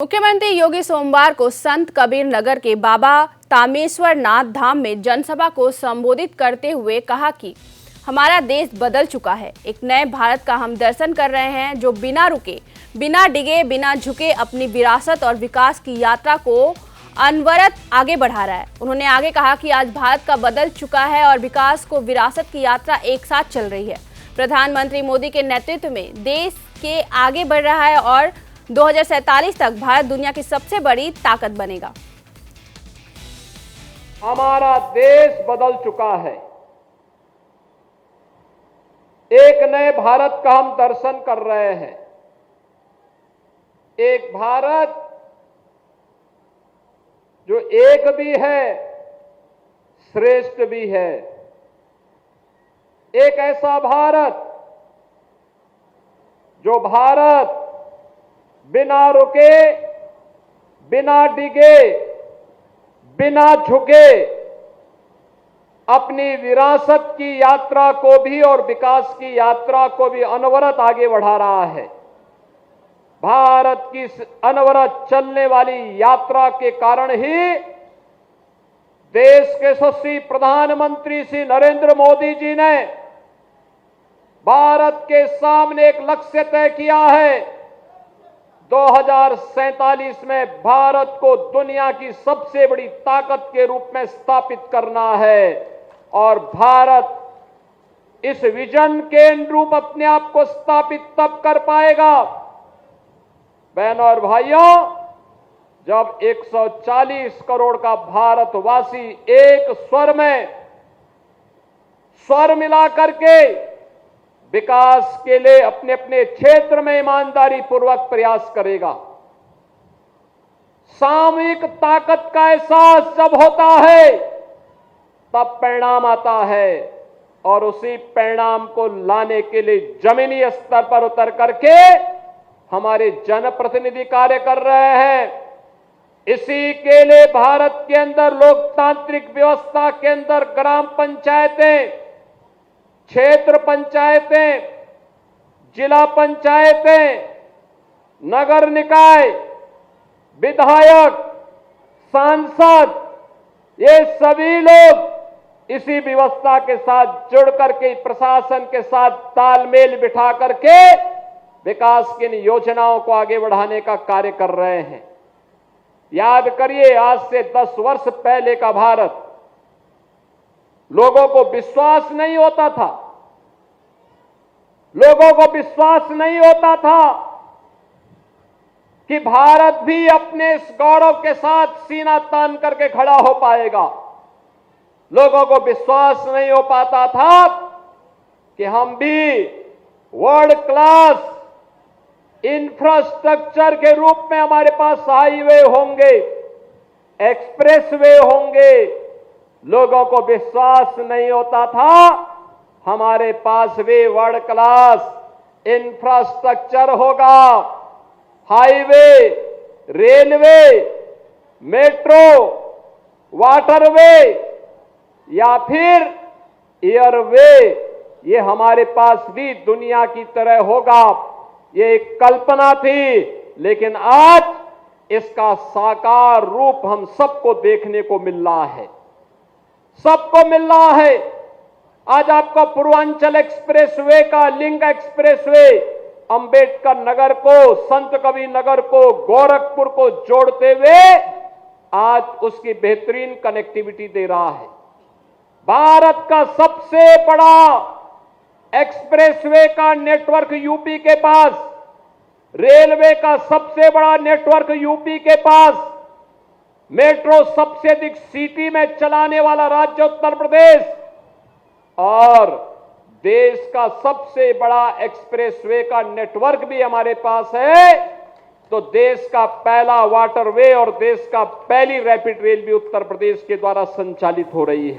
मुख्यमंत्री योगी सोमवार को संत कबीर नगर के बाबा तामेश्वर नाथ धाम में जनसभा को संबोधित करते हुए कहा कि हमारा देश बदल चुका है। एक नए भारत का हम दर्शन कर रहे हैं, जो बिना रुके, बिना डिगे, बिना झुके अपनी विरासत और विकास की यात्रा को अनवरत आगे बढ़ा रहा है। उन्होंने आगे कहा कि आज भारत का बदल चुका है और विकास को विरासत की यात्रा एक साथ चल रही है। प्रधानमंत्री मोदी के नेतृत्व में देश के आगे बढ़ रहा है और 2047 तक भारत दुनिया की सबसे बड़ी ताकत बनेगा। हमारा देश बदल चुका है। एक नए भारत का हम दर्शन कर रहे हैं। एक भारत जो एक भी है, श्रेष्ठ भी है। एक ऐसा भारत जो भारत बिना रुके, बिना डिगे, बिना झुके अपनी विरासत की यात्रा को भी और विकास की यात्रा को भी अनवरत आगे बढ़ा रहा है। भारत की अनवरत चलने वाली यात्रा के कारण ही देश के यशस्वी प्रधानमंत्री श्री नरेंद्र मोदी जी ने भारत के सामने एक लक्ष्य तय किया है। 2047 में भारत को दुनिया की सबसे बड़ी ताकत के रूप में स्थापित करना है और भारत इस विजन के अनुरूप अपने आप को स्थापित तब कर पाएगा, बहनों और भाइयों, जब 140 करोड़ का भारतवासी एक स्वर मिला करके विकास के लिए अपने अपने क्षेत्र में ईमानदारी पूर्वक प्रयास करेगा। सामूहिक ताकत का एहसास जब होता है तब परिणाम आता है और उसी परिणाम को लाने के लिए जमीनी स्तर पर उतर करके हमारे जनप्रतिनिधि कार्य कर रहे हैं। इसी के लिए भारत के अंदर लोकतांत्रिक व्यवस्था के अंदर ग्राम पंचायतें, क्षेत्र पंचायतें, जिला पंचायतें, नगर निकाय, विधायक, सांसद, ये सभी लोग इसी व्यवस्था के साथ जुड़ करके प्रशासन के साथ तालमेल बिठा करके विकास की इन योजनाओं को आगे बढ़ाने का कार्य कर रहे हैं। याद करिए, आज से 10 वर्ष पहले का भारत, लोगों को विश्वास नहीं होता था। लोगों को विश्वास नहीं होता था कि भारत भी अपने इस गौरव के साथ सीना तान करके खड़ा हो पाएगा। लोगों को विश्वास नहीं हो पाता था कि हम भी वर्ल्ड क्लास इंफ्रास्ट्रक्चर के रूप में हमारे पास हाईवे होंगे, एक्सप्रेसवे होंगे। लोगों को विश्वास नहीं होता था हमारे पास भी वर्ल्ड क्लास इंफ्रास्ट्रक्चर होगा, हाईवे, रेलवे, मेट्रो, वाटरवे या फिर एयरवे, ये हमारे पास भी दुनिया की तरह होगा। ये एक कल्पना थी, लेकिन आज इसका साकार रूप हम सबको देखने को मिल रहा है। सबको मिल रहा है। आज आपको पूर्वांचल एक्सप्रेसवे का लिंक एक्सप्रेसवे अंबेडकर नगर को, संत कबीर नगर को, गोरखपुर को जोड़ते हुए आज उसकी बेहतरीन कनेक्टिविटी दे रहा है। भारत का सबसे बड़ा एक्सप्रेसवे का नेटवर्क यूपी के पास, रेलवे का सबसे बड़ा नेटवर्क यूपी के पास, मेट्रो सबसे अधिक सिटी में चलाने वाला राज्य उत्तर प्रदेश और देश का सबसे बड़ा एक्सप्रेसवे का नेटवर्क भी हमारे पास है। तो देश का पहला वाटरवे और देश का पहली रैपिड रेल भी उत्तर प्रदेश के द्वारा संचालित हो रही है।